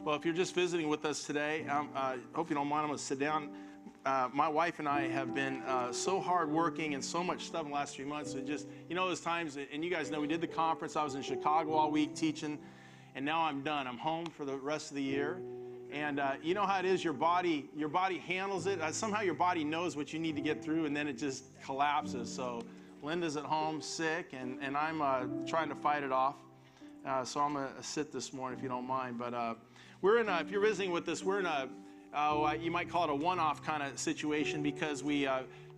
Well, if you're just visiting with us today, hope you don't mind. I'm going to sit down. My wife and I have been so hardworking and so much stuff in the last 3 months. It just, those times, and you guys know we did the conference. I was in Chicago all week teaching, and now I'm done. I'm home for the rest of the year. And you know how it is, your body handles it. Somehow your body knows what you need to get through, and then it just collapses. So Linda's at home sick, and I'm trying to fight it off. So I'm going to sit this morning if you don't mind. But we're in if you're visiting with us, we're in you might call it a one-off kind of situation, because we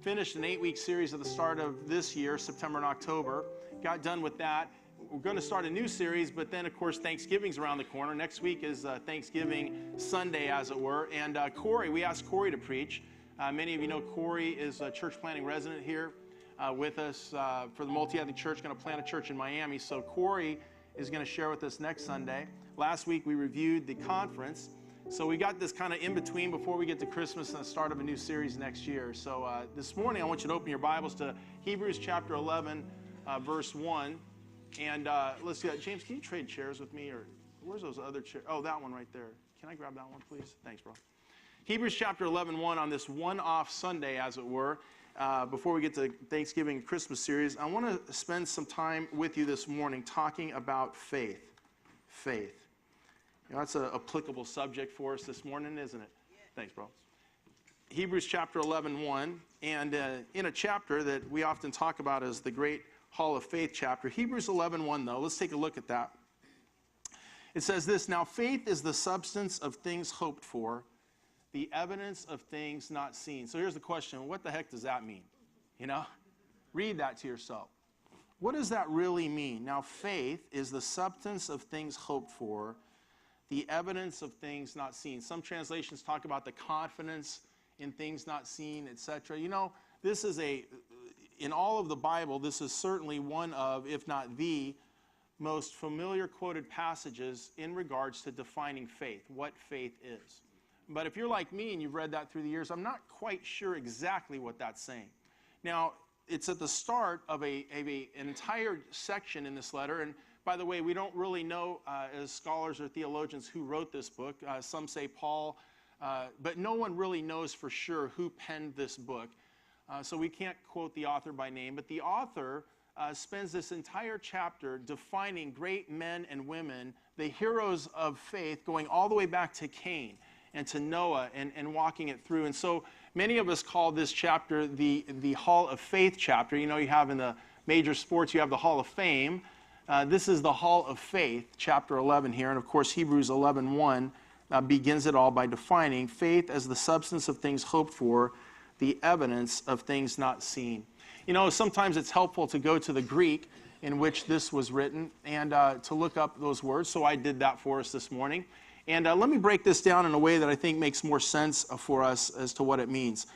finished an 8-week series at the start of this year, September and October. Got done with that. We're going to start a new series, but then, of course, Thanksgiving's around the corner. Next week is Thanksgiving Sunday, as it were. And we asked Corey to preach. Many of you know Corey is a church planting resident here with us for the multi-ethnic church, going to plant a church in Miami. So Corey is going to share with us next Sunday. Last week, we reviewed the conference. So we got this kind of in-between before we get to Christmas and the start of a new series next year. So this morning, I want you to open your Bibles to Hebrews chapter 11, verse 1. And let's see that. James, can you trade chairs with me? Or where's those other chairs? Oh, that one right there. Can I grab that one, please? Thanks, bro. Hebrews chapter 11:1 on this one-off Sunday, as it were. Before we get to Thanksgiving and Christmas series, I want to spend some time with you this morning talking about faith. Faith. That's an applicable subject for us this morning, isn't it? Yeah. Thanks, bro. Hebrews chapter 11:1, and in a chapter that we often talk about as the great Hall of Faith chapter. Hebrews 11:1, though. Let's take a look at that. It says this: Now faith is the substance of things hoped for, the evidence of things not seen. So here's the question: what the heck does that mean? Read that to yourself. What does that really mean? Now faith is the substance of things hoped for, the evidence of things not seen. Some translations talk about the confidence in things not seen, etc. This is in all of the Bible, this is certainly one of, if not the, most familiar quoted passages in regards to defining faith, what faith is. But if you're like me and you've read that through the years, I'm not quite sure exactly what that's saying. Now, it's at the start of an entire section in this letter, and by the way, we don't really know as scholars or theologians who wrote this book. Some say Paul, but no one really knows for sure who penned this book. So we can't quote the author by name, but the author spends this entire chapter defining great men and women, the heroes of faith, going all the way back to Cain and to Noah and walking it through. And so many of us call this chapter the Hall of Faith chapter. You have in the major sports, you have the Hall of Fame. This is the Hall of Faith, chapter 11 here. And of course, Hebrews 11:1 begins it all by defining faith as the substance of things hoped for, the evidence of things not seen. Sometimes it's helpful to go to the Greek in which this was written and to look up those words. So I did that for us this morning. And let me break this down in a way that I think makes more sense for us as to what it means.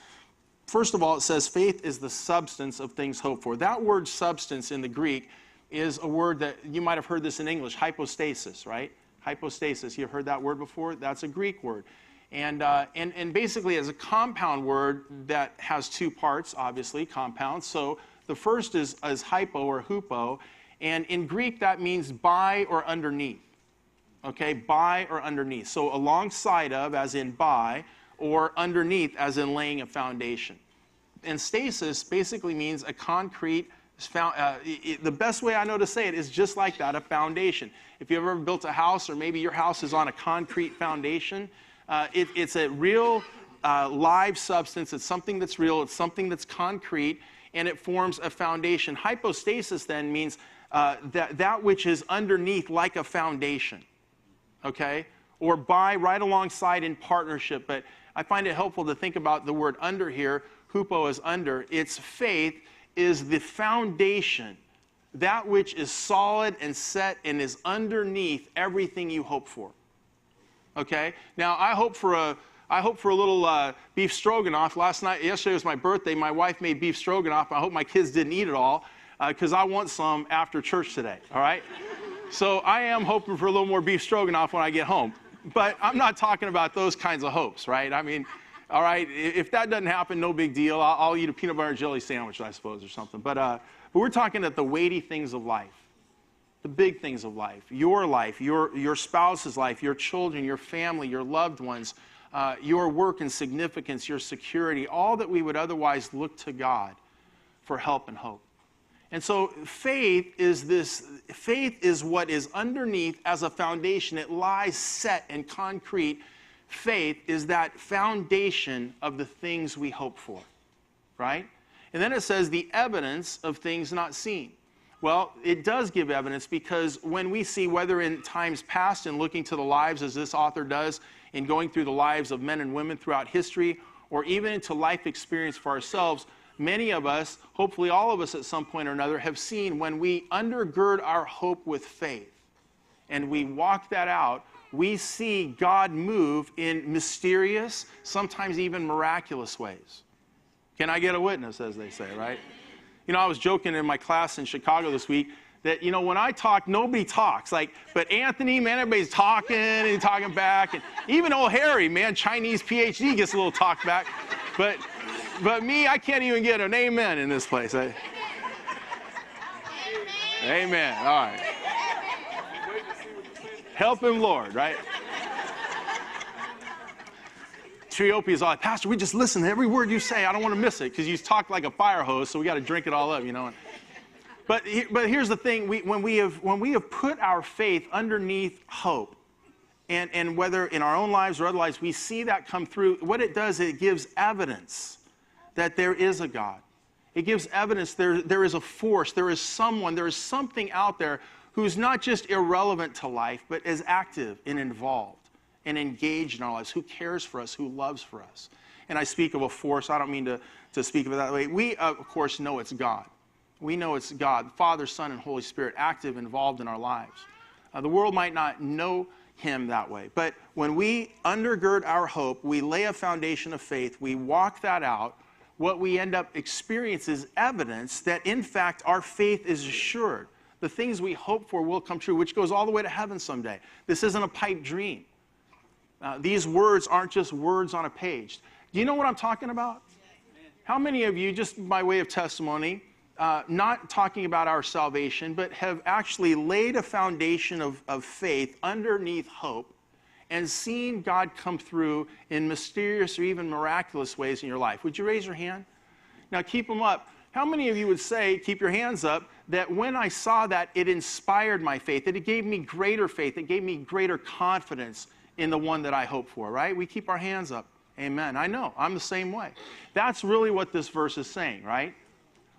First of all, it says faith is the substance of things hoped for. That word substance in the Greek is a word that you might have heard this in English, hypostasis, right? Hypostasis. You've heard that word before? That's a Greek word. And basically as a compound word that has two parts, obviously, compound. So the first is hypo or hupo, and in Greek that means by or underneath. Okay, by or underneath. So alongside of, as in by, or underneath, as in laying a foundation. And stasis basically means a concrete, the best way I know to say it is just like that, a foundation. If you've ever built a house, or maybe your house is on a concrete foundation, it's a real live substance. It's something that's real. It's something that's concrete, and it forms a foundation. Hypostasis then means that which is underneath, like a foundation, okay? Or by, right alongside in partnership. But I find it helpful to think about the word under here. Hupo is under. Its faith is the foundation, that which is solid and set and is underneath everything you hope for. Okay. Now I hope for a little beef stroganoff. Yesterday was my birthday. My wife made beef stroganoff. I hope my kids didn't eat it all because I want some after church today. All right. So I am hoping for a little more beef stroganoff when I get home. But I'm not talking about those kinds of hopes, right? I mean, all right, if that doesn't happen, no big deal. I'll eat a peanut butter and jelly sandwich, I suppose, or something. But we're talking about the weighty things of life. The big things of life, your spouse's life, your children, your family, your loved ones, your work and significance, your security, all that we would otherwise look to God for help and hope. And so faith is what is underneath as a foundation. It lies set and concrete. Faith is that foundation of the things we hope for, right? And then it says the evidence of things not seen. Well, it does give evidence, because when we see, whether in times past and looking to the lives, as this author does, in going through the lives of men and women throughout history, or even into life experience for ourselves, many of us, hopefully all of us at some point or another, have seen when we undergird our hope with faith and we walk that out, we see God move in mysterious, sometimes even miraculous ways. Can I get a witness, as they say, right? I was joking in my class in Chicago this week that, when I talk, nobody talks. But Anthony, man, everybody's talking and talking back. And even old Harry, man, Chinese PhD, gets a little talk back. But me, I can't even get an amen in this place. Amen. All right. Help him, Lord, right? Triopia's all like, Pastor, we just listen to every word you say. I don't want to miss it, because you talk like a fire hose, so we got to drink it all up, But here's the thing: when we have put our faith underneath hope, and whether in our own lives or other lives, we see that come through. What it does, it gives evidence that there is a God. It gives evidence there is a force, there is someone, there is something out there who's not just irrelevant to life, but is active and involved and engaged in our lives, who cares for us, who loves for us. And I speak of a force. I don't mean to speak of it that way. We, of course, know it's God. We know it's God, Father, Son, and Holy Spirit, active, involved in our lives. The world might not know him that way. But when we undergird our hope, we lay a foundation of faith, we walk that out, what we end up experiencing is evidence that, in fact, our faith is assured. The things we hope for will come true, which goes all the way to heaven someday. This isn't a pipe dream. These words aren't just words on a page. Do you know what I'm talking about? How many of you, just by way of testimony, not talking about our salvation, but have actually laid a foundation of faith underneath hope and seen God come through in mysterious or even miraculous ways in your life? Would you raise your hand? Now keep them up. How many of you would say, keep your hands up, that when I saw that, it inspired my faith, that it gave me greater faith, it gave me greater confidence in the one that I hope for, right? We keep our hands up. Amen. I know. I'm the same way. That's really what this verse is saying, right?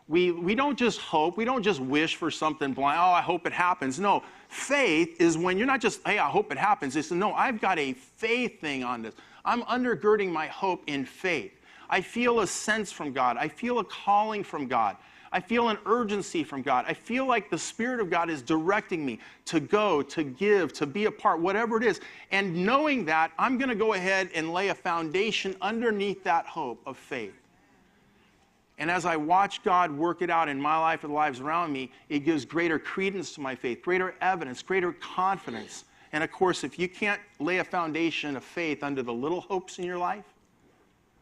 We don't just hope. We don't just wish for something blind. Oh, I hope it happens. No, faith is when you're not just, hey, I hope it happens. It's, no, I've got a faith thing on this. I'm undergirding my hope in faith. I feel a sense from God. I feel a calling from God. I feel an urgency from God. I feel like the Spirit of God is directing me to go, to give, to be a part, whatever it is. And knowing that, I'm going to go ahead and lay a foundation underneath that hope of faith. And as I watch God work it out in my life and the lives around me, it gives greater credence to my faith, greater evidence, greater confidence. And of course, if you can't lay a foundation of faith under the little hopes in your life,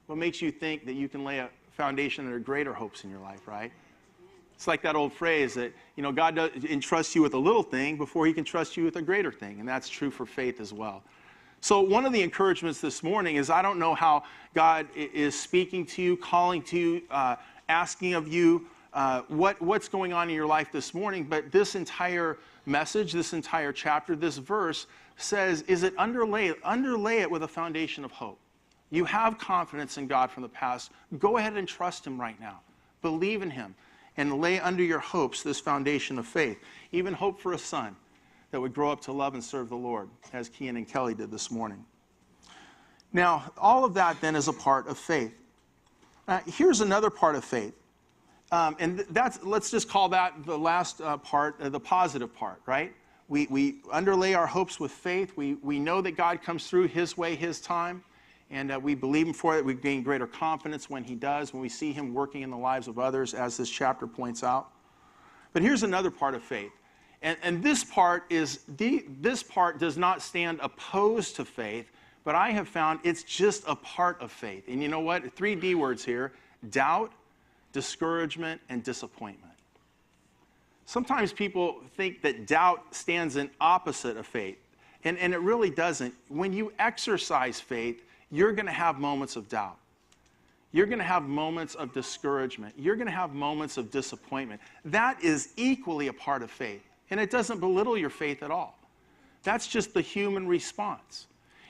what makes you think that you can lay a foundation under greater hopes in your life, right? It's like that old phrase that, God entrusts you with a little thing before he can trust you with a greater thing. And that's true for faith as well. So one of the encouragements this morning is, I don't know how God is speaking to you, calling to you, asking of you what's going on in your life this morning. But this entire message, this entire chapter, this verse says, underlay it with a foundation of hope. You have confidence in God from the past. Go ahead and trust him right now. Believe in him. And lay under your hopes this foundation of faith. Even hope for a son that would grow up to love and serve the Lord, as Kian and Kelly did this morning. Now, all of that then is a part of faith. Here's another part of faith. And let's just call that the last part, the positive part, right? We underlay our hopes with faith. We know that God comes through his way, his time. And we believe him for it. We gain greater confidence when he does, when we see him working in the lives of others, as this chapter points out. But here's another part of faith. And this part does not stand opposed to faith, but I have found it's just a part of faith. And you know what? 3 D words here: doubt, discouragement, and disappointment. Sometimes people think that doubt stands in opposite of faith, and it really doesn't. When you exercise faith, you're going to have moments of doubt. You're going to have moments of discouragement. You're going to have moments of disappointment. That is equally a part of faith, and it doesn't belittle your faith at all. That's just the human response.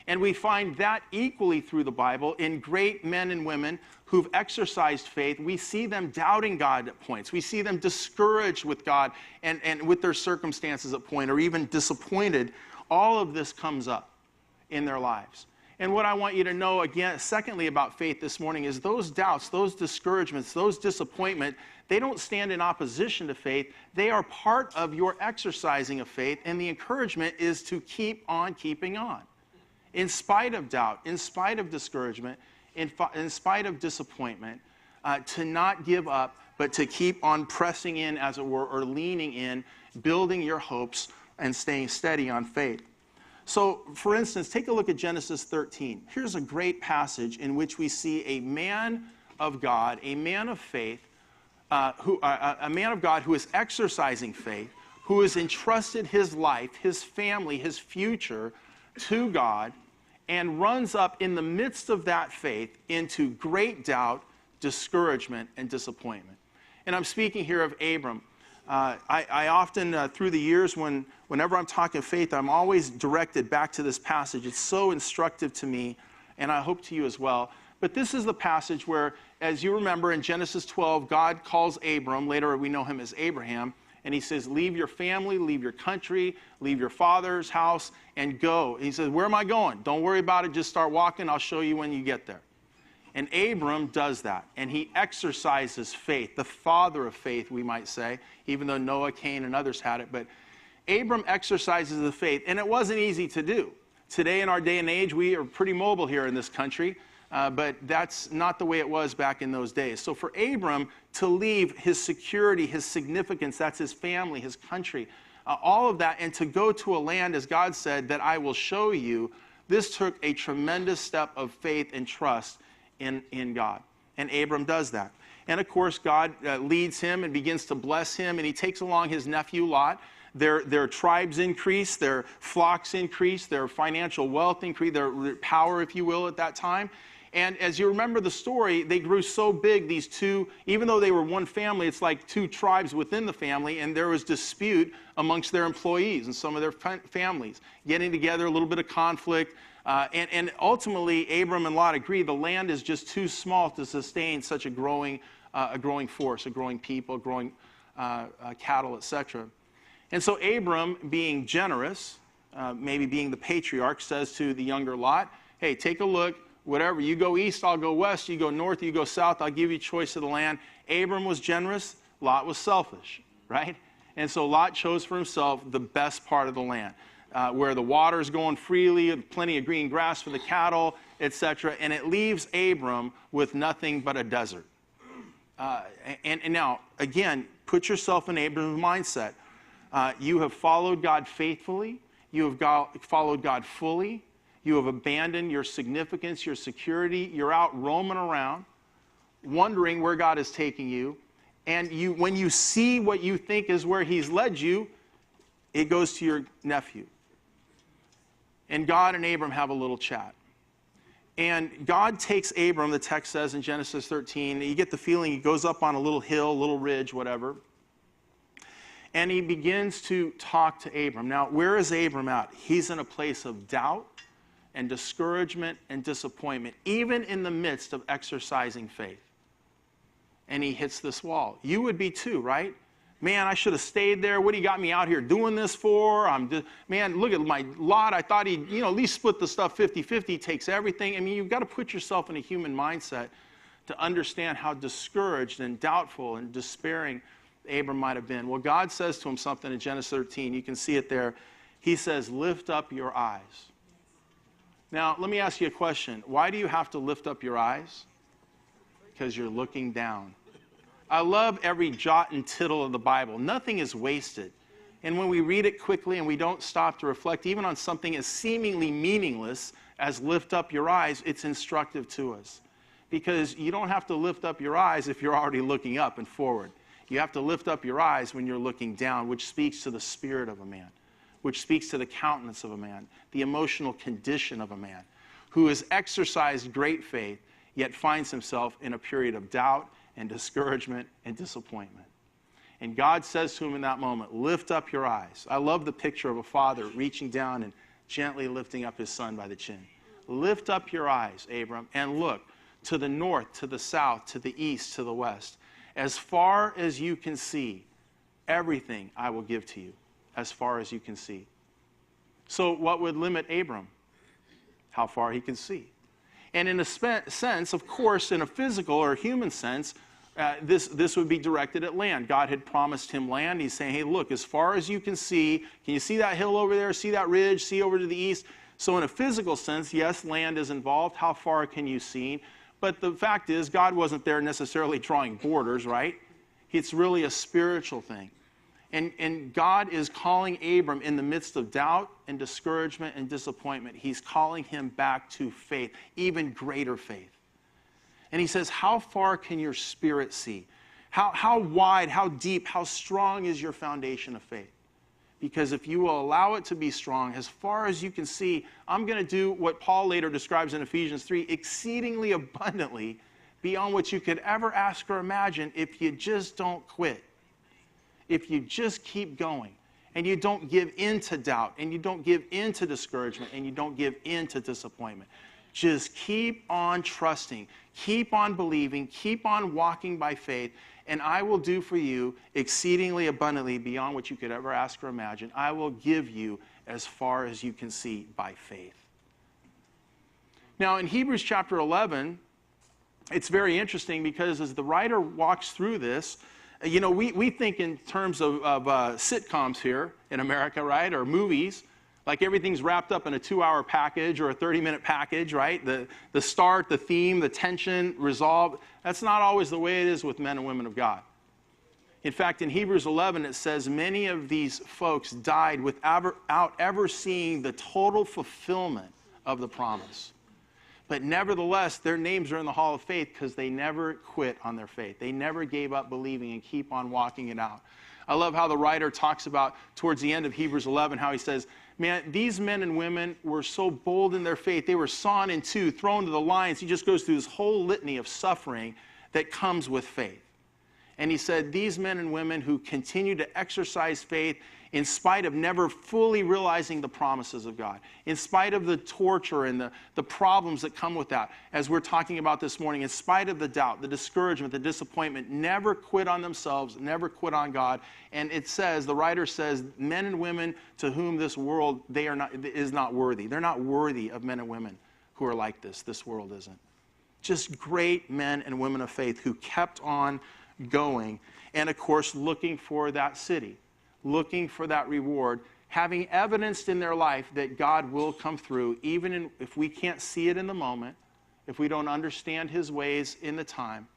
And we find that equally through the Bible in great men and women who've exercised faith. We see them doubting God at points. We see them discouraged with God and with their circumstances at point, or even disappointed. All of this comes up in their lives. And what I want you to know, again, secondly, about faith this morning is those doubts, those discouragements, those disappointment, they don't stand in opposition to faith. They are part of your exercising of faith, and the encouragement is to keep on keeping on. In spite of doubt, in spite of discouragement, in spite of disappointment, to not give up, but to keep on pressing in, as it were, or leaning in, building your hopes, and staying steady on faith. So, for instance, take a look at Genesis 13. Here's a great passage in which we see a man of God, a man of faith, a man of God who is exercising faith, who has entrusted his life, his family, his future to God, and runs up in the midst of that faith into great doubt, discouragement, and disappointment. And I'm speaking here of Abram. I often, through the years, whenever I'm talking faith, I'm always directed back to this passage. It's so instructive to me, and I hope to you as well. But this is the passage where, as you remember, in Genesis 12, God calls Abram, later we know him as Abraham, and he says, leave your family, leave your country, leave your father's house, and go. And he says, where am I going? Don't worry about it. Just start walking. I'll show you when you get there. And Abram does that, and he exercises faith, the father of faith, we might say, even though Noah, Cain, and others had it. But Abram exercises the faith, and it wasn't easy to do. Today, in our day and age, we are pretty mobile here in this country, but that's not the way it was back in those days. So for Abram to leave his security, his significance, that's his family, his country, all of that, and to go to a land, as God said, that I will show you, this took a tremendous step of faith and trust in God. And Abram does that. And of course, God leads him and begins to bless him, and he takes along his nephew Lot. Their tribes increase, their flocks increase, their financial wealth increase, their power, if you will, at that time. And as you remember the story, they grew so big, these two, even though they were one family, it's like two tribes within the family, and there was dispute amongst their employees and some of their families, getting together, a little bit of conflict. And ultimately, Abram and Lot agree the land is just too small to sustain such a growing force, a growing people, growing cattle, etc. And so Abram, being generous, maybe being the patriarch, says to the younger Lot, hey, take a look. Whatever, you go east, I'll go west. You go north, you go south. I'll give you choice of the land. Abram was generous. Lot was selfish, right? And so Lot chose for himself the best part of the land, where the water is going freely, plenty of green grass for the cattle, etc. And it leaves Abram with nothing but a desert. And now, again, put yourself in Abram's mindset. You have followed God faithfully. You have followed God fully. You have abandoned your significance, your security. You're out roaming around, wondering where God is taking you. And when you see what you think is where he's led you, it goes to your nephew. And God and Abram have a little chat. And God takes Abram, the text says in Genesis 13, you get the feeling he goes up on a little hill, a little ridge, whatever. And he begins to talk to Abram. Now, where is Abram at? He's in a place of doubt and discouragement and disappointment, even in the midst of exercising faith. And he hits this wall. You would be too, right? Man, I should have stayed there. What do you got me out here doing this for? Man, look at my Lot. I thought he'd, at least split the stuff 50-50, takes everything. I mean, you've got to put yourself in a human mindset to understand how discouraged and doubtful and despairing Abram might have been. Well, God says to him something in Genesis 13. You can see it there. He says, lift up your eyes. Now, let me ask you a question. Why do you have to lift up your eyes? Because you're looking down. I love every jot and tittle of the Bible. Nothing is wasted. And when we read it quickly and we don't stop to reflect even on something as seemingly meaningless as lift up your eyes, it's instructive to us. Because you don't have to lift up your eyes if you're already looking up and forward. You have to lift up your eyes when you're looking down, which speaks to the spirit of a man, which speaks to the countenance of a man, the emotional condition of a man, who has exercised great faith, yet finds himself in a period of doubt and discouragement and disappointment. And God says to him in that moment, lift up your eyes. I love the picture of a father reaching down and gently lifting up his son by the chin. Lift up your eyes, Abram, and look to the north, to the south, to the east, to the west. As far as you can see, everything I will give to you, as far as you can see. So what would limit Abram? How far he can see. And in a sense, of course, in a physical or human sense, this would be directed at land. God had promised him land. He's saying, hey, look, as far as you can see see that hill over there? See that ridge? See over to the east? So in a physical sense, yes, land is involved. How far can you see? But the fact is, God wasn't there necessarily drawing borders, right? It's really a spiritual thing. And God is calling Abram in the midst of doubt and discouragement and disappointment. He's calling him back to faith, even greater faith. And he says, how far can your spirit see? How wide, how deep, how strong is your foundation of faith? Because if you will allow it to be strong, as far as you can see, I'm going to do what Paul later describes in Ephesians 3, exceedingly abundantly beyond what you could ever ask or imagine if you just don't quit. If you just keep going and you don't give in to doubt and you don't give in to discouragement and you don't give in to disappointment. Just keep on trusting, keep on believing, keep on walking by faith, and I will do for you exceedingly abundantly beyond what you could ever ask or imagine. I will give you as far as you can see by faith. Now, in Hebrews chapter 11, it's very interesting because as the writer walks through this, you know, we think in terms of sitcoms here in America, right, or movies. Like everything's wrapped up in a 2-hour package or a 30-minute package, right? The start, the theme, the tension, resolve. That's not always the way it is with men and women of God. In fact, in Hebrews 11, it says many of these folks died without ever seeing the total fulfillment of the promise. But nevertheless, their names are in the Hall of Faith because they never quit on their faith. They never gave up believing and keep on walking it out. I love how the writer talks about, towards the end of Hebrews 11, how he says, man, these men and women were so bold in their faith. They were sawn in two, thrown to the lions. He just goes through this whole litany of suffering that comes with faith. And he said, these men and women who continue to exercise faith in spite of never fully realizing the promises of God, in spite of the torture and the problems that come with that, as we're talking about this morning, in spite of the doubt, the discouragement, the disappointment, never quit on themselves, never quit on God. And it says, the writer says, men and women to whom this world is not worthy. They're not worthy of men and women who are like this. This world isn't. Just great men and women of faith who kept on going, and of course looking for that city, looking for that reward, having evidenced in their life that God will come through, even if we can't see it in the moment, if we don't understand his ways in the time,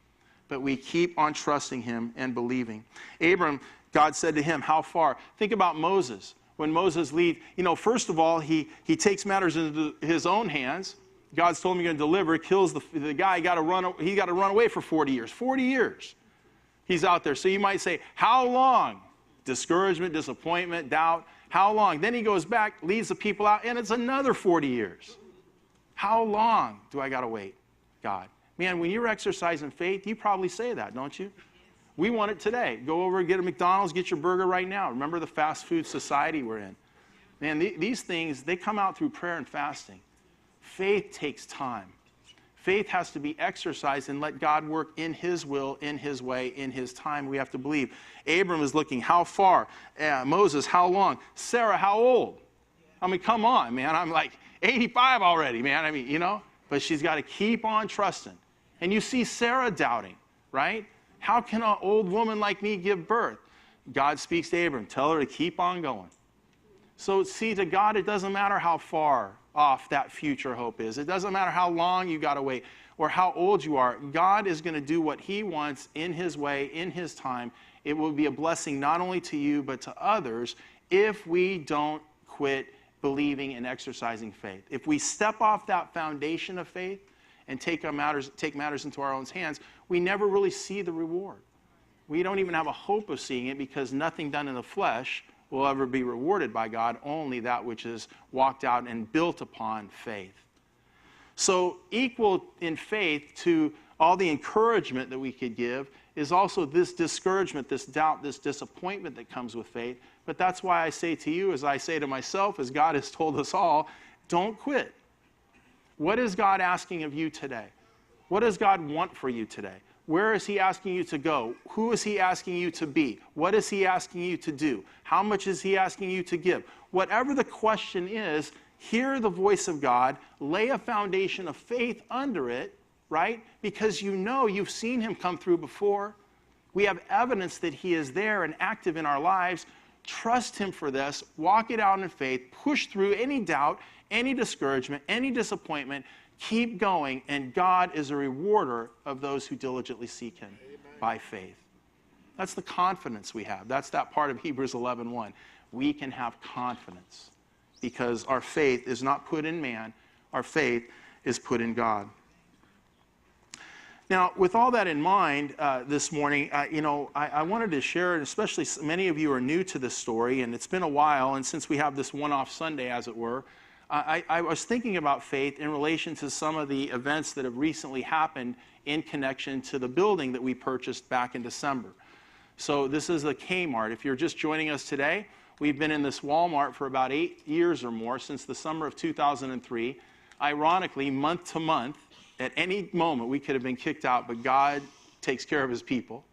but we keep on trusting him and believing. Abram, God said to him, how far? Think about Moses. When Moses leaves, first of all, he takes matters into his own hands. God's told him he's going to deliver, kills the guy. He got to run away for 40 years. 40 years. He's out there. So you might say, how long? Discouragement, disappointment, doubt. How long? Then he goes back, leads the people out, and it's another 40 years. How long do I got to wait, God? Man, when you're exercising faith, you probably say that, don't you? We want it today. Go over and get a McDonald's, get your burger right now. Remember the fast food society we're in. Man, these things, they come out through prayer and fasting. Faith takes time. Faith has to be exercised and let God work in his will, in his way, in his time. We have to believe. Abram is looking, how far? Moses, how long? Sarah, how old? I mean, come on, man. I'm like 85 already, man. I mean, but she's got to keep on trusting. And you see Sarah doubting, right? How can an old woman like me give birth? God speaks to Abram. Tell her to keep on going. So see, to God, it doesn't matter how far off that future hope is. It doesn't matter how long you got to wait or how old you are. God is going to do what he wants in his way, in his time. It will be a blessing not only to you but to others if we don't quit believing and exercising faith. If we step off that foundation of faith and take matters into our own hands, we never really see the reward. We don't even have a hope of seeing it because nothing done in the flesh will ever be rewarded by God, only that which is walked out and built upon faith. So equal in faith to all the encouragement that we could give is also this discouragement, this doubt, this disappointment that comes with faith. But that's why I say to you, as I say to myself, as God has told us all, don't quit. What is God asking of you today? What does God want for you today? Where is he asking you to go? Who is he asking you to be? What is he asking you to do? How much is he asking you to give? Whatever the question is, hear the voice of God, lay a foundation of faith under it, right? Because you know you've seen him come through before. We have evidence that he is there and active in our lives. Trust him for this. Walk it out in faith. Push through any doubt, any discouragement, any disappointment. Keep going, and God is a rewarder of those who diligently seek him. Amen. By faith. That's the confidence we have. That's that part of Hebrews 11:1. We can have confidence because our faith is not put in man. Our faith is put in God. Now, with all that in mind, this morning, I wanted to share, and especially many of you are new to this story, and it's been a while, and since we have this one-off Sunday, as it were, I was thinking about faith in relation to some of the events that have recently happened in connection to the building that we purchased back in December. So this is a Kmart. If you're just joining us today, we've been in this Walmart for about 8 years or more, since the summer of 2003. Ironically, month to month, at any moment, we could have been kicked out, but God takes care of his people.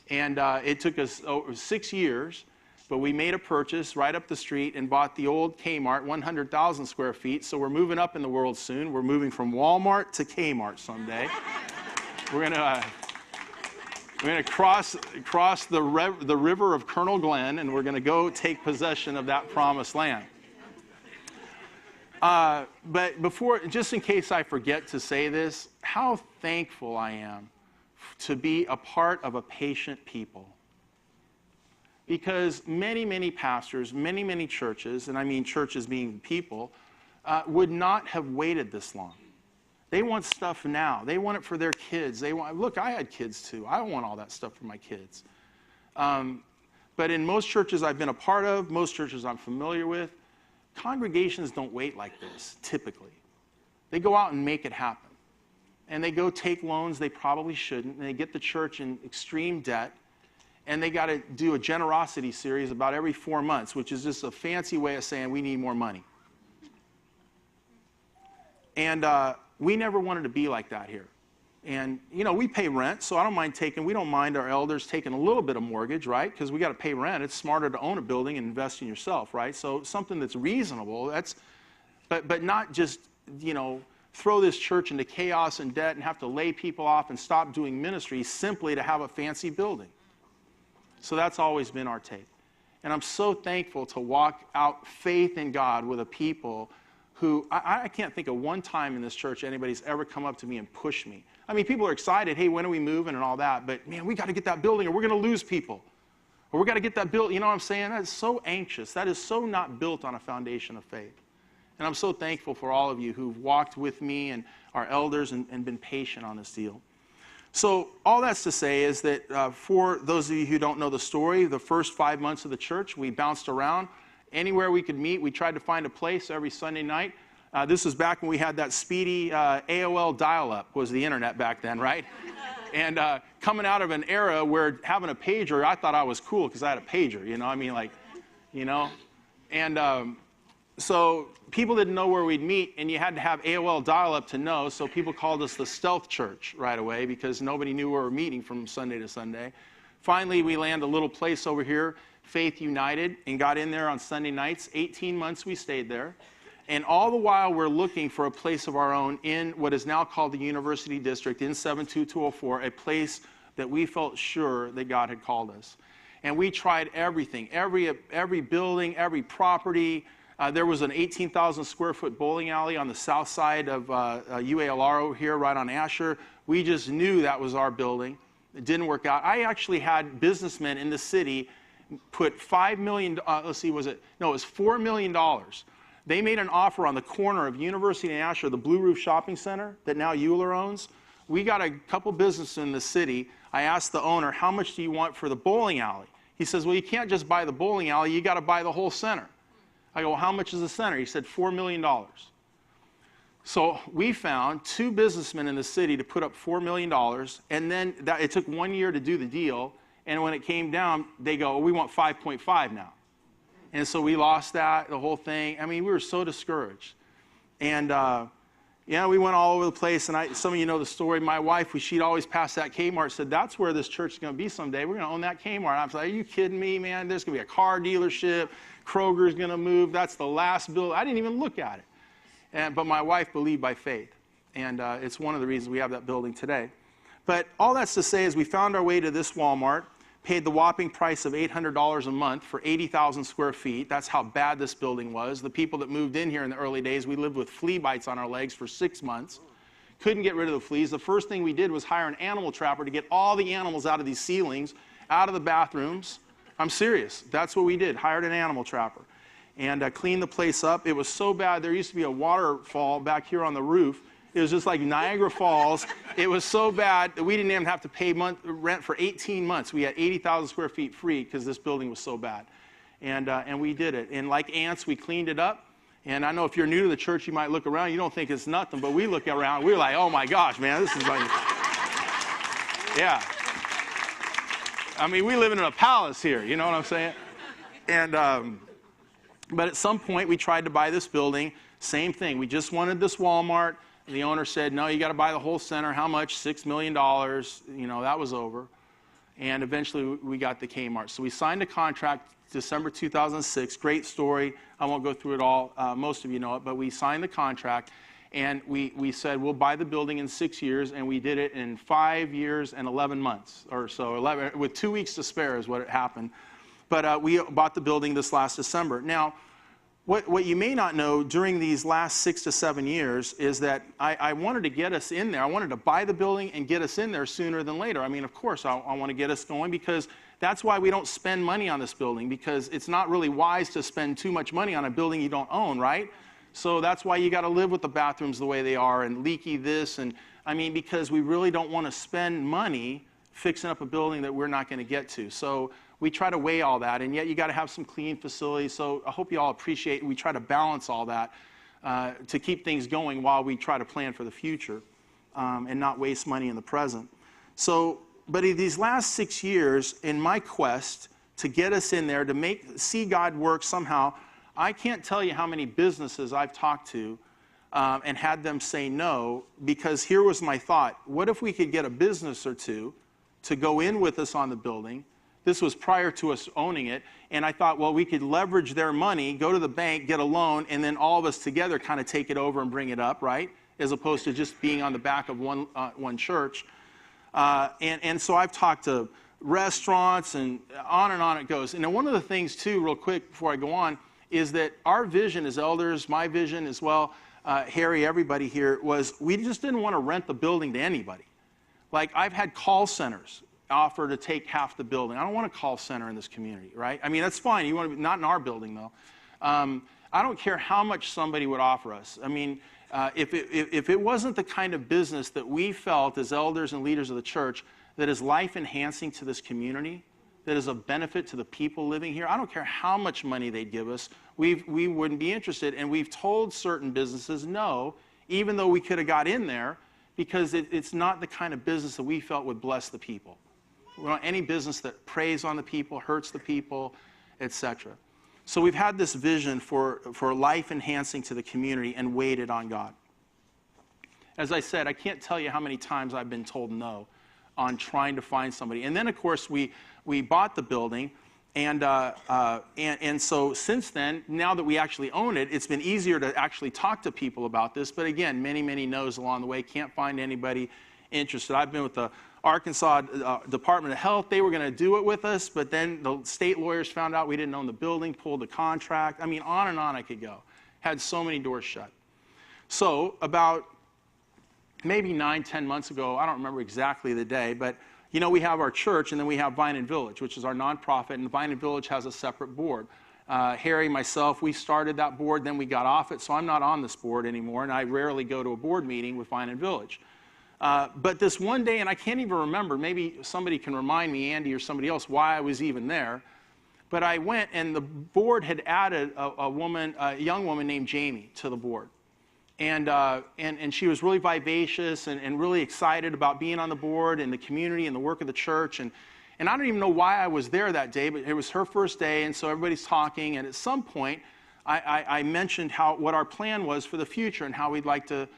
And it took us 6 years, but we made a purchase right up the street and bought the old Kmart, 100,000 square feet. So we're moving up in the world soon. We're moving from Walmart to Kmart someday. We're going to cross the river of Colonel Glenn, and we're going to go take possession of that promised land. But before, just in case I forget to say this, how thankful I am to be a part of a patient people. Because many, many pastors, many, many churches, and I mean churches being people, would not have waited this long. They want stuff now. They want it for their kids. Look, I had kids too. I don't want all that stuff for my kids. But in most churches I've been a part of, most churches I'm familiar with, congregations don't wait like this, typically. They go out and make it happen. And they go take loans they probably shouldn't, and they get the church in extreme debt. And they got to do a generosity series about every 4 months, which is just a fancy way of saying we need more money. And we never wanted to be like that here. And, we pay rent, so we don't mind our elders taking a little bit of mortgage, right? Because we got to pay rent. It's smarter to own a building and invest in yourself, right? So something that's reasonable, but not just, throw this church into chaos and debt and have to lay people off and stop doing ministry simply to have a fancy building. So that's always been our take. And I'm so thankful to walk out faith in God with a people who, I can't think of one time in this church anybody's ever come up to me and pushed me. I mean, people are excited, hey, when are we moving and all that, but man, we got to get that building or we're going to lose people. Or we got to get that built, you know what I'm saying? That is so anxious. That is so not built on a foundation of faith. And I'm so thankful for all of you who've walked with me and our elders and been patient on this deal. So all that's to say is that for those of you who don't know the story, the first 5 months of the church, we bounced around. Anywhere we could meet, we tried to find a place every Sunday night. This was back when we had that speedy AOL dial-up, was the internet back then, right? And coming out of an era where having a pager, I thought I was cool because I had a pager, And so people didn't know where we'd meet, and you had to have AOL dial-up to know, so people called us the Stealth Church right away because nobody knew where we were meeting from Sunday to Sunday. Finally, we landed a little place over here, Faith United, and got in there on Sunday nights. 18 months we stayed there. And all the while, we're looking for a place of our own in what is now called the University District in 72204, a place that we felt sure that God had called us. And we tried everything, every building, every property. There was an 18,000 square foot bowling alley on the south side of UALR over here, right on Asher. We just knew that was our building. It didn't work out. I actually had businessmen in the city put $5 million, it was $4 million. They made an offer on the corner of University and Asher, the Blue Roof Shopping Center that now Euler owns. we got a couple businesses in the city. I asked the owner, how much do you want for the bowling alley? He says, well, you can't just buy the bowling alley, you got to buy the whole center. I go, well, how much is the center? He said, $4 million. So we found 2 businessmen in the city to put up $4 million, and then it took 1 year to do the deal, and when it came down, they go, we want 5.5 now. And so we lost that, the whole thing. I mean, we were so discouraged. And we went all over the place, and some of you know the story. My wife, she'd always pass that Kmart, said, that's where this church is going to be someday. We're going to own that Kmart. I was like, are you kidding me, man? There's going to be a car dealership. Kroger's going to move. That's the last building. I didn't even look at it. But my wife believed by faith. And it's one of the reasons we have that building today. But all that's to say is we found our way to this Walmart, paid the whopping price of $800 a month for 80,000 square feet. That's how bad this building was. The people that moved in here in the early days, we lived with flea bites on our legs for 6 months. Couldn't get rid of the fleas. The first thing we did was hire an animal trapper to get all the animals out of these ceilings, out of the bathrooms. I'm serious. That's what we did. Hired an animal trapper and cleaned the place up. It was so bad. There used to be a waterfall back here on the roof. It was just like Niagara Falls. It was so bad that we didn't even have to pay rent for 18 months. We had 80,000 square feet free because this building was so bad. And we did it. And like ants, we cleaned it up. And I know if you're new to the church, you might look around. You don't think it's nothing, but we look around. We're like, oh, my gosh, man, this is like, yeah. I mean, we live in a palace here, you know what I'm saying? And, but at some point, we tried to buy this building. Same thing. We just wanted this Walmart. The owner said, no, you got to buy the whole center. How much? $6 million. You know, that was over. And eventually, we got the Kmart. So we signed a contract December 2006. Great story. I won't go through it all. Most of you know it. But we signed the contract. And we said, we'll buy the building in 6 years, and we did it in 5 years and 11 months or so, 11, with 2 weeks to spare is what it happened. But we bought the building this last December. Now, what you may not know during these last 6 to 7 years is that I wanted to get us in there. I wanted to buy the building and get us in there sooner than later. I mean, of course, I want to get us going because that's why we don't spend money on this building, because it's not really wise to spend too much money on a building you don't own, right? So that's why you got to live with the bathrooms the way they are and leaky this. And I mean, because we really don't want to spend money fixing up a building that we're not going to get to. So we try to weigh all that. And yet you got to have some clean facilities. So I hope you all appreciate it. We try to balance all that to keep things going while we try to plan for the future and not waste money in the present. So, but in these last 6 years, in my quest to get us in there, to see God work somehow, I can't tell you how many businesses I've talked to and had them say no, because here was my thought. What if we could get a business or two to go in with us on the building? This was prior to us owning it. And I thought, well, we could leverage their money, go to the bank, get a loan, and then all of us together kind of take it over and bring it up, right? As opposed to just being on the back of one church. And so I've talked to restaurants and on it goes. And one of the things, too, real quick before I go on, is that our vision as elders, my vision as well, Harry, everybody here, was we just didn't want to rent the building to anybody. Like, I've had call centers offer to take half the building. I don't want a call center in this community, right? I mean, that's fine. You want to be, not in our building, though. I don't care how much somebody would offer us. I mean, if it wasn't the kind of business that we felt as elders and leaders of the church that is life-enhancing to this community, that is of benefit to the people living here, I don't care how much money they'd give us, we wouldn't be interested. And we've told certain businesses no, even though we could have got in there, because it's not the kind of business that we felt would bless the people. We don't want any business that preys on the people, hurts the people, etc. So we've had this vision for life enhancing to the community and waited on God. As I said, I can't tell you how many times I've been told no on trying to find somebody. And then, of course, we bought the building. And so since then, now that we actually own it, it's been easier to actually talk to people about this. But again, many, many no's along the way. Can't find anybody interested. I've been with the Arkansas Department of Health. They were going to do it with us, but then the state lawyers found out we didn't own the building, pulled the contract. I mean, on and on I could go. Had so many doors shut. So about maybe 9-10 months ago, I don't remember exactly the day, but you know, we have our church, and then we have Vine and Village, which is our nonprofit, and Vine and Village has a separate board. Harry, myself, we started that board, then we got off it, so I'm not on this board anymore, and I rarely go to a board meeting with Vine and Village. But this one day, and I can't even remember, maybe somebody can remind me, Andy or somebody else, why I was even there. But I went, and the board had added a young woman named Jamie to the board. And she was really vivacious and really excited about being on the board and the community and the work of the church. And I don't even know why I was there that day, but it was her first day, and so everybody's talking. And at some point, I mentioned what our plan was for the future and how we'd like to,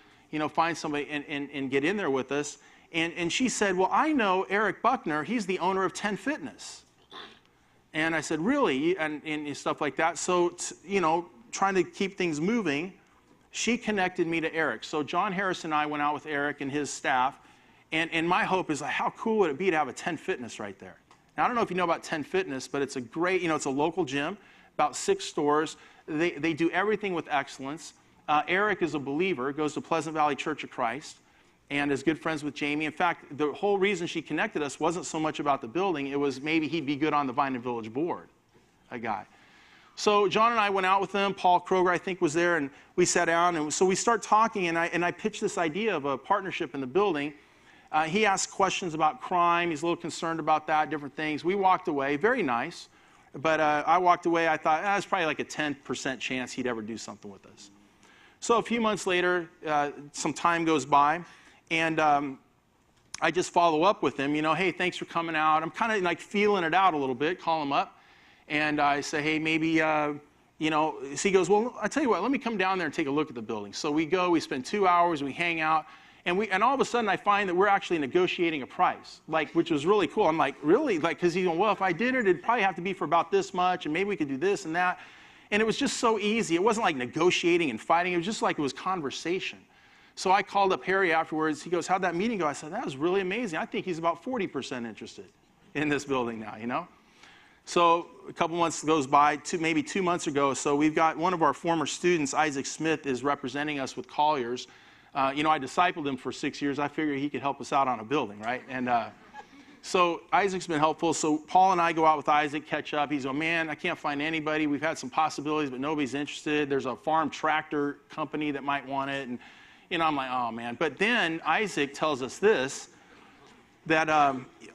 find somebody and get in there with us. And she said, well, I know Eric Buckner. He's the owner of 10 Fitness. And I said, really? And stuff like that. So, trying to keep things moving, she connected me to Eric. So John Harris and I went out with Eric and his staff. And my hope is, how cool would it be to have a 10 Fitness right there? Now, I don't know if you know about 10 Fitness, but it's a great, it's a local gym, about 6 stores. They do everything with excellence. Eric is a believer, goes to Pleasant Valley Church of Christ, and is good friends with Jamie. In fact, the whole reason she connected us wasn't so much about the building. It was maybe he'd be good on the Vine Village board, a guy. So John and I went out with them. Paul Kroger, I think, was there, and we sat down. And so we start talking, and I pitched this idea of a partnership in the building. He asked questions about crime. He's a little concerned about that, different things. We walked away. Very nice. But I walked away. I thought, there's probably like a 10% chance he'd ever do something with us. So a few months later, some time goes by. And I just follow up with him, hey, thanks for coming out. I'm kind of like feeling it out a little bit, call him up. And I say, hey, maybe, so he goes, well, I tell you what, let me come down there and take a look at the building. So we go, we spend 2 hours, we hang out. And all of a sudden I find that we're actually negotiating a price, which was really cool. I'm like, really? Because he's going, well, if I did it, it'd probably have to be for about this much, and maybe we could do this and that. And it was just so easy. It wasn't like negotiating and fighting. It was just like it was conversation. So I called up Harry afterwards. He goes, how'd that meeting go? I said, that was really amazing. I think he's about 40% interested in this building now, So a couple months goes by, maybe 2 months ago. So we've got one of our former students, Isaac Smith, is representing us with Colliers. I discipled him for 6 years. I figured he could help us out on a building, right? And so Isaac's been helpful. So Paul and I go out with Isaac, catch up. He's going, man, I can't find anybody. We've had some possibilities, but nobody's interested. There's a farm tractor company that might want it. And I'm like, oh, man. But then Isaac tells us this, that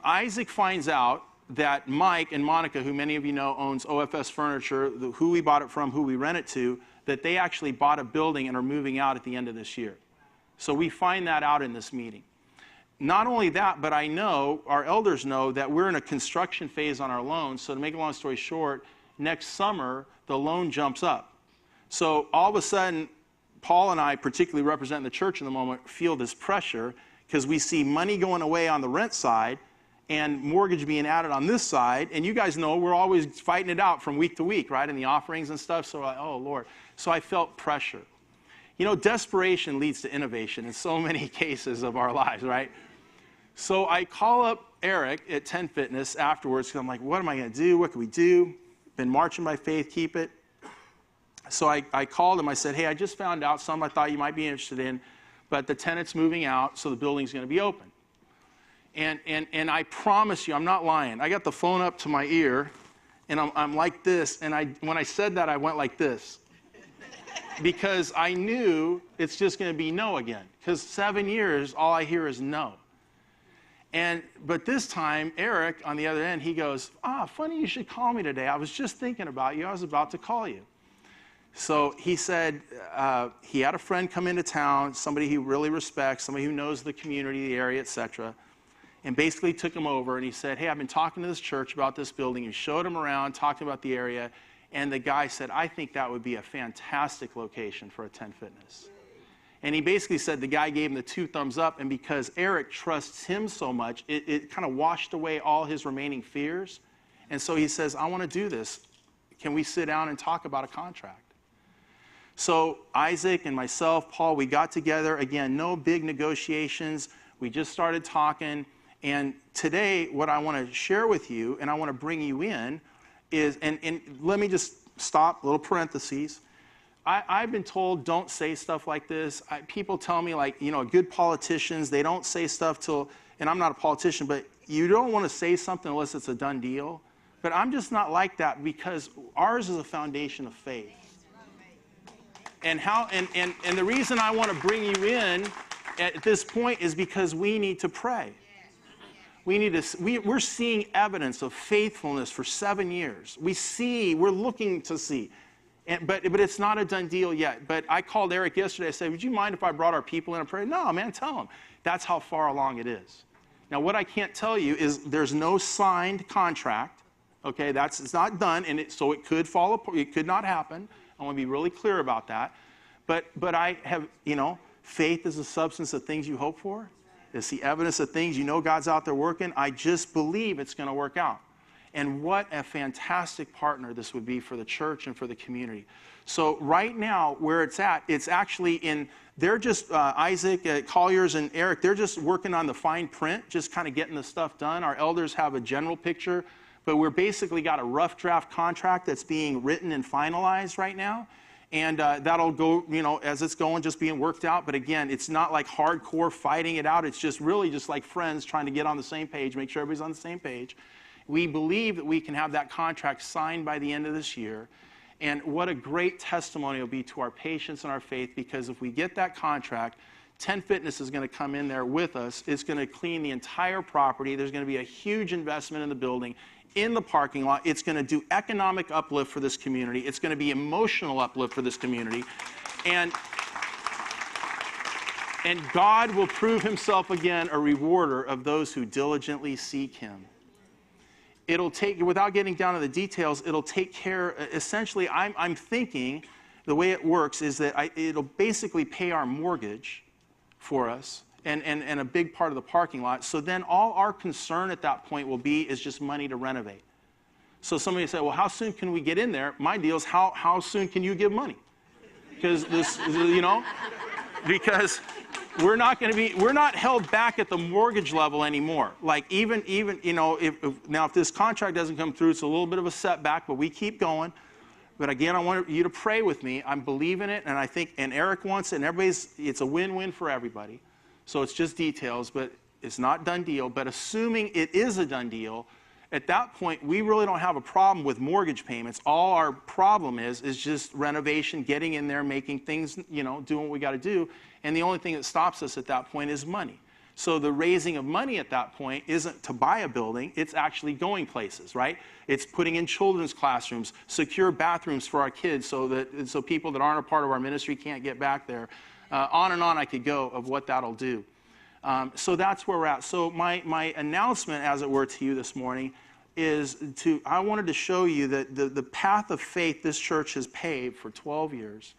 Isaac finds out that Mike and Monica, who many of you know owns OFS Furniture, who we bought it from, who we rent it to, that they actually bought a building and are moving out at the end of this year. So we find that out in this meeting. Not only that, but I know, our elders know, that we're in a construction phase on our loan. So to make a long story short, next summer, the loan jumps up. So all of a sudden, Paul and I, particularly representing the church in the moment, feel this pressure because we see money going away on the rent side and mortgage being added on this side. And you guys know we're always fighting it out from week to week, right, in the offerings and stuff. So, oh, Lord. So I felt pressure. Desperation leads to innovation in so many cases of our lives, right? So I call up Eric at 10 Fitness afterwards because I'm like, what am I going to do? What can we do? Been marching by faith, keep it. So I called him. I said, hey, I just found out something I thought you might be interested in, but the tenant's moving out, so the building's going to be open. And I promise you, I'm not lying. I got the phone up to my ear, and I'm like this. And when I said that, I went like this. Because I knew it's just going to be no again. Because 7 years, all I hear is no. But this time, Eric, on the other end, he goes, funny you should call me today. I was just thinking about you. I was about to call you. So he said he had a friend come into town, somebody he really respects, somebody who knows the community, the area, etc., and basically took him over, and he said, hey, I've been talking to this church about this building. He showed him around, talked about the area, and the guy said, I think that would be a fantastic location for a 10 Fitness. And he basically said the guy gave him the 2 thumbs up, and because Eric trusts him so much, it kind of washed away all his remaining fears. And so he says, I want to do this. Can we sit down and talk about a contract? So Isaac and myself, Paul, we got together. Again, no big negotiations. We just started talking. And today, what I want to share with you, and I want to bring you in, is, and let me just stop, little parentheses. I've been told don't say stuff like this. People tell me, like, good politicians, they don't say stuff till, and I'm not a politician, but you don't want to say something unless it's a done deal. But I'm just not like that because ours is a foundation of faith. And the reason I want to bring you in at this point is because we need to pray. We're seeing evidence of faithfulness for 7 years. We're looking to see. But it's not a done deal yet. But I called Eric yesterday. I said, would you mind if I brought our people in and prayed? No, man, tell them. That's how far along it is. Now, what I can't tell you is there's no signed contract. Okay, it's not done, and so it could fall apart. It could not happen. I want to be really clear about that. But I have, faith is the substance of things you hope for. It's the evidence of things God's out there working. I just believe it's going to work out. And what a fantastic partner this would be for the church and for the community. So right now, where it's at, it's actually they're just, Isaac, Colliers, and Eric, they're just working on the fine print, just kind of getting the stuff done. Our elders have a general picture, but we're basically got a rough draft contract that's being written and finalized right now. And that'll go, as it's going, just being worked out. But again, it's not like hardcore fighting it out. It's just really just like friends trying to get on the same page, make sure everybody's on the same page. We believe that we can have that contract signed by the end of this year. And what a great testimony it'll be to our patience and our faith, because if we get that contract, 10 Fitness is going to come in there with us. It's going to clean the entire property. There's going to be a huge investment in the building, in the parking lot. It's going to do economic uplift for this community. It's going to be emotional uplift for this community. And God will prove himself again a rewarder of those who diligently seek him. It'll take, without getting down to the details, it'll take care, essentially, I'm thinking the way it works is that it'll basically pay our mortgage for us and a big part of the parking lot. So then all our concern at that point will be is just money to renovate. So somebody said, well, how soon can we get in there? My deal is how soon can you give money? Because this, because we're not held back at the mortgage level anymore. Like even if this contract doesn't come through, it's a little bit of a setback, but we keep going. But again, I want you to pray with me. I'm believing it, and I think, and Eric wants it, and it's a win-win for everybody. So it's just details, but it's not done deal. But assuming it is a done deal, at that point, we really don't have a problem with mortgage payments. All our problem is just renovation, getting in there, making things, doing what we got to do. And the only thing that stops us at that point is money. So the raising of money at that point isn't to buy a building, it's actually going places, right? It's putting in children's classrooms, secure bathrooms for our kids so people that aren't a part of our ministry can't get back there. On and on I could go of what that'll do. So that's where we're at. So my announcement, as it were, to you this morning is I wanted to show you that the path of faith this church has paved for 12 years,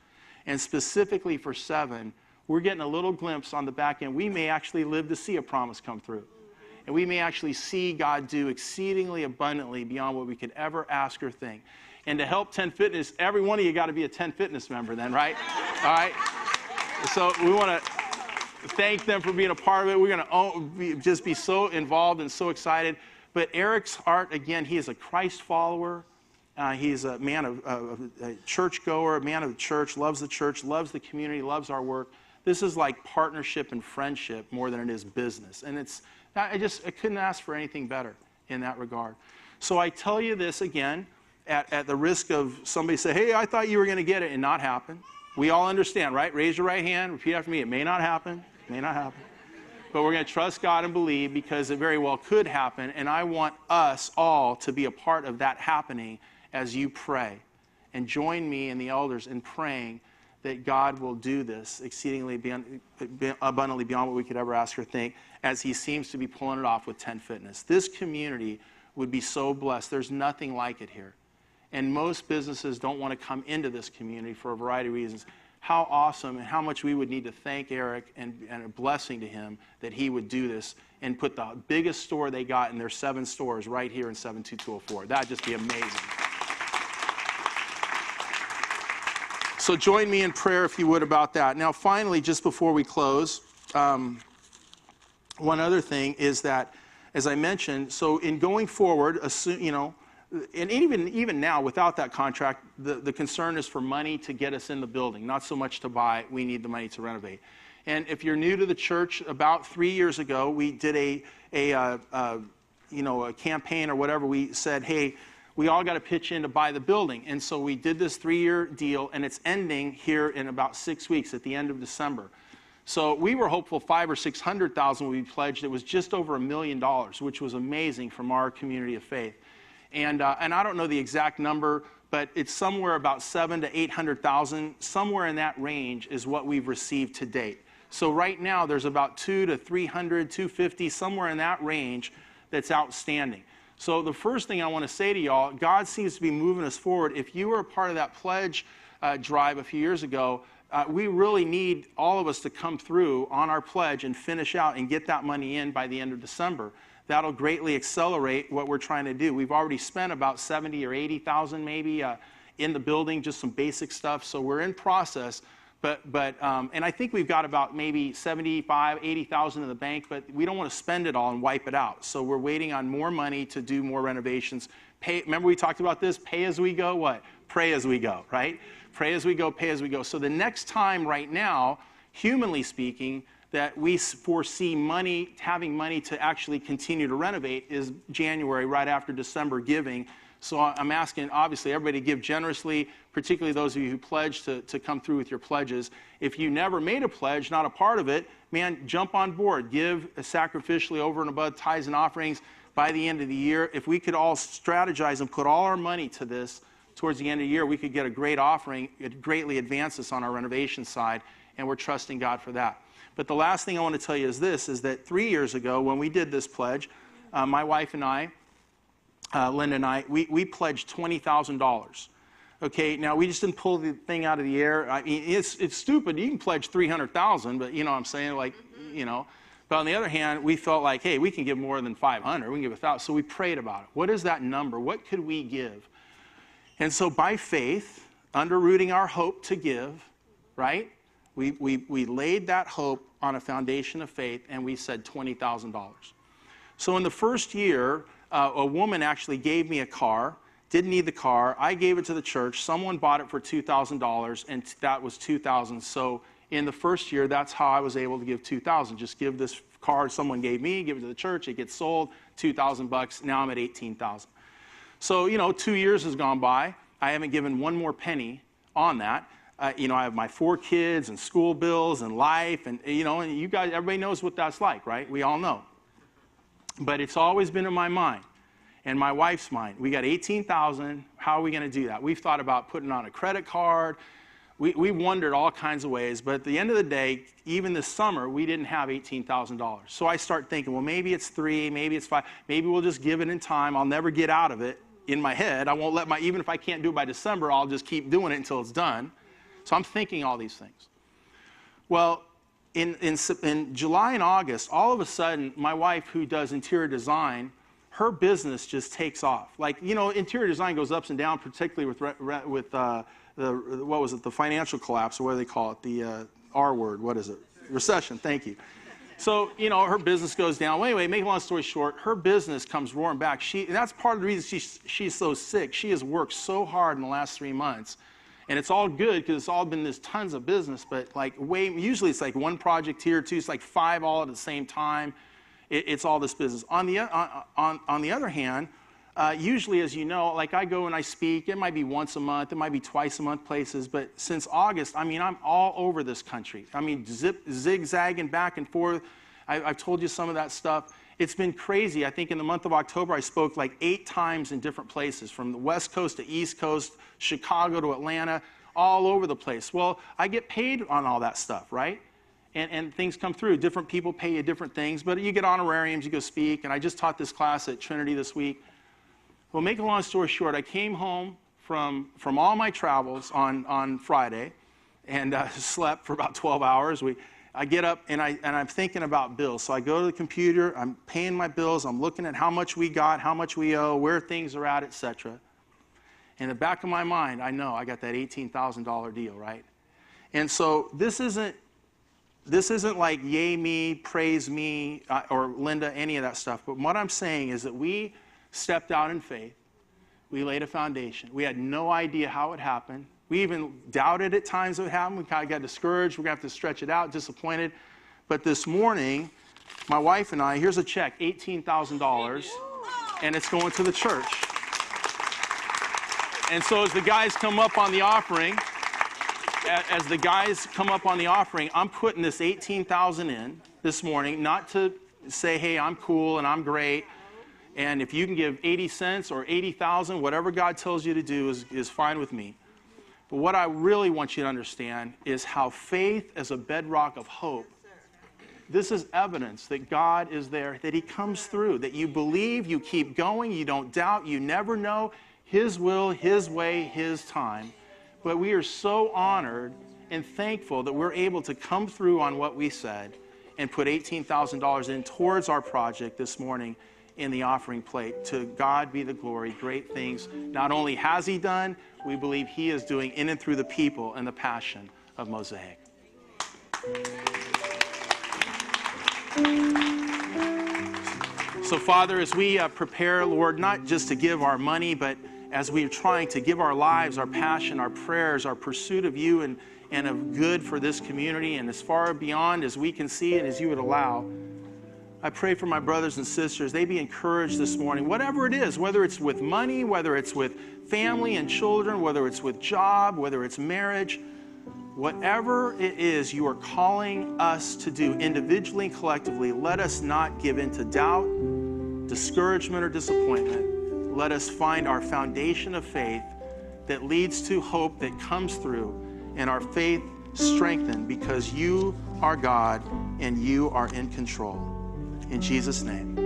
and specifically for 7, we're getting a little glimpse on the back end. We may actually live to see a promise come through. And we may actually see God do exceedingly abundantly beyond what we could ever ask or think. And to help 10 Fitness, every one of you got to be a 10 Fitness member then, right? All right? So we want to thank them for being a part of it. We're going to just be so involved and so excited. But Eric's heart, again, he is a Christ follower. He's a man of a churchgoer, a man of the church, loves the community, loves our work. This is like partnership and friendship more than it is business. And I couldn't ask for anything better in that regard. So I tell you this again, at the risk of somebody say, hey, I thought you were going to get it, and not happen. We all understand, right? Raise your right hand, repeat after me. It may not happen. It may not happen. But we're going to trust God and believe, because it very well could happen. And I want us all to be a part of that happening as you pray. And join me and the elders in praying that God will do this exceedingly abundantly beyond what we could ever ask or think, as he seems to be pulling it off with 10 Fitness. This community would be so blessed. There's nothing like it here. And most businesses don't want to come into this community for a variety of reasons. How awesome and how much we would need to thank Eric and a blessing to him that he would do this and put the biggest store they got in their 7 stores right here in 72204. That'd just be amazing. So join me in prayer, if you would, about that. Now, finally, just before we close, one other thing is that, as I mentioned, so in going forward, and even now, without that contract, the concern is for money to get us in the building, not so much to buy. We need the money to renovate. And if you're new to the church, about 3 years ago, we did a campaign or whatever. We said, hey, we all got to pitch in to buy the building. And so we did this 3-year deal, and it's ending here in about 6 weeks at the end of December. So we were hopeful 500,000 or 600,000 would be pledged. It was just over $1 million, which was amazing from our community of faith. And I don't know the exact number, but it's somewhere about 700,000 to 800,000, somewhere in that range is what we've received to date. So right now there's about 200 to 300, 250, somewhere in that range that's outstanding. So the first thing I want to say to y'all, God seems to be moving us forward. If you were a part of that pledge drive a few years ago, we really need all of us to come through on our pledge and finish out and get that money in by the end of December. That'll greatly accelerate what we're trying to do. We've already spent about 70 or 80,000 maybe in the building, just some basic stuff. So we're in process. And I think we've got about maybe 75, 80,000 in the bank, but we don't want to spend it all and wipe it out. So we're waiting on more money to do more renovations. Remember we talked about this? Pay as we go, what? Pray as we go, right? Pray as we go, pay as we go. So the next time right now, humanly speaking, that we foresee having money to actually continue to renovate is January, right after December giving. So I'm asking, obviously, everybody to give generously, particularly those of you who pledged to come through with your pledges. If you never made a pledge, not a part of it, man, jump on board. Give sacrificially over and above tithes and offerings by the end of the year. If we could all strategize and put all our money to this towards the end of the year, we could get a great offering. It greatly advances us on our renovation side, and we're trusting God for that. But the last thing I want to tell you is this, is that 3 years ago when we did this pledge, my wife and I, Linda and I, we pledged $20,000. Okay, now we just didn't pull the thing out of the air. I mean, it's stupid. You can pledge 300,000, but you know what I'm saying? Like, you know. But on the other hand, we felt like, hey, we can give more than 500. We can give 1,000. So we prayed about it. What is that number? What could we give? And so by faith, underrooting our hope to give, right? We laid that hope on a foundation of faith, and we said $20,000. So in the first year, a woman actually gave me a car, didn't need the car. I gave it to the church. Someone bought it for $2,000, and that was $2,000. So in the first year, that's how I was able to give $2,000. Just give this car someone gave me, give it to the church, it gets sold, $2,000. Now I'm at $18,000. So, you know, 2 years has gone by. I haven't given one more penny on that. You know, I have my 4 kids and school bills and life, and you know, and you guys, everybody knows what that's like, right? We all know. But it's always been in my mind and my wife's mind. We got $18,000. How are we going to do that? We've thought about putting on a credit card. We wondered all kinds of ways, but at the end of the day, even this summer, we didn't have $18,000. So I start thinking, well, maybe it's 3, maybe it's 5, maybe we'll just give it in time. I'll never get out of it in my head. I won't let even if I can't do it by December, I'll just keep doing it until it's done. So I'm thinking all these things. Well, in July and August, all of a sudden, my wife, who does interior design, her business just takes off. Like, you know, interior design goes ups and down, particularly with what was it, the financial collapse, or what do they call it, the R word, what is it? Recession, thank you. So, you know, her business goes down. Well, anyway, make a long story short, her business comes roaring back. And that's part of the reason she's so sick. She has worked so hard in the last 3 months. And it's all good because it's all been this tons of business, but like usually it's like one project here, 2, it's like 5 all at the same time. It's all this business. On the other hand, usually, as you know, like I go and I speak, it might be once a month, it might be twice a month places, but since August, I mean, I'm all over this country. I mean, zigzagging back and forth. I've told you some of that stuff. It's been crazy. I think in the month of October, I spoke like 8 times in different places, from the West Coast to East Coast, Chicago to Atlanta, all over the place. Well, I get paid on all that stuff, right? And things come through. Different people pay you different things, but you get honorariums, you go speak, and I just taught this class at Trinity this week. Well, make a long story short, I came home from all my travels on Friday and slept for about 12 hours. I get up and I'm thinking about bills. So I go to the computer, I'm paying my bills, I'm looking at how much we got, how much we owe, where things are at, etc. In the back of my mind, I know I got that $18,000 deal, right? And so this isn't like yay me, praise me, or Linda, any of that stuff. But what I'm saying is that we stepped out in faith. We laid a foundation. We had no idea how it happened. We even doubted at times it would happen. We kind of got discouraged. We're going to have to stretch it out, disappointed. But this morning, my wife and I, here's a check, $18,000, and it's going to the church. And so as the guys come up on the offering, as the guys come up on the offering, I'm putting this $18,000 in this morning, not to say, hey, I'm cool and I'm great. And if you can give 80 cents or 80,000, whatever God tells you to do is fine with me. But what I really want you to understand is how faith as a bedrock of hope. This is evidence that God is there, that he comes through, that you believe, you keep going, you don't doubt, you never know his will, his way, his time. But we are so honored and thankful that we're able to come through on what we said and put $18,000 in towards our project this morning in the offering plate. To God be the glory. Great things not only has he done, we believe he is doing in and through the people and the passion of Mosaic. So, Father, as we prepare, Lord, not just to give our money, but as we are trying to give our lives, our passion, our prayers, our pursuit of you and of good for this community and as far beyond as we can see and as you would allow, I pray for my brothers and sisters, they be encouraged this morning, whatever it is, whether it's with money, whether it's with family and children, whether it's with job, whether it's marriage, whatever it is you are calling us to do individually and collectively, let us not give in to doubt, discouragement, or disappointment. Let us find our foundation of faith that leads to hope that comes through, and our faith strengthened because you are God and you are in control. In Jesus' name.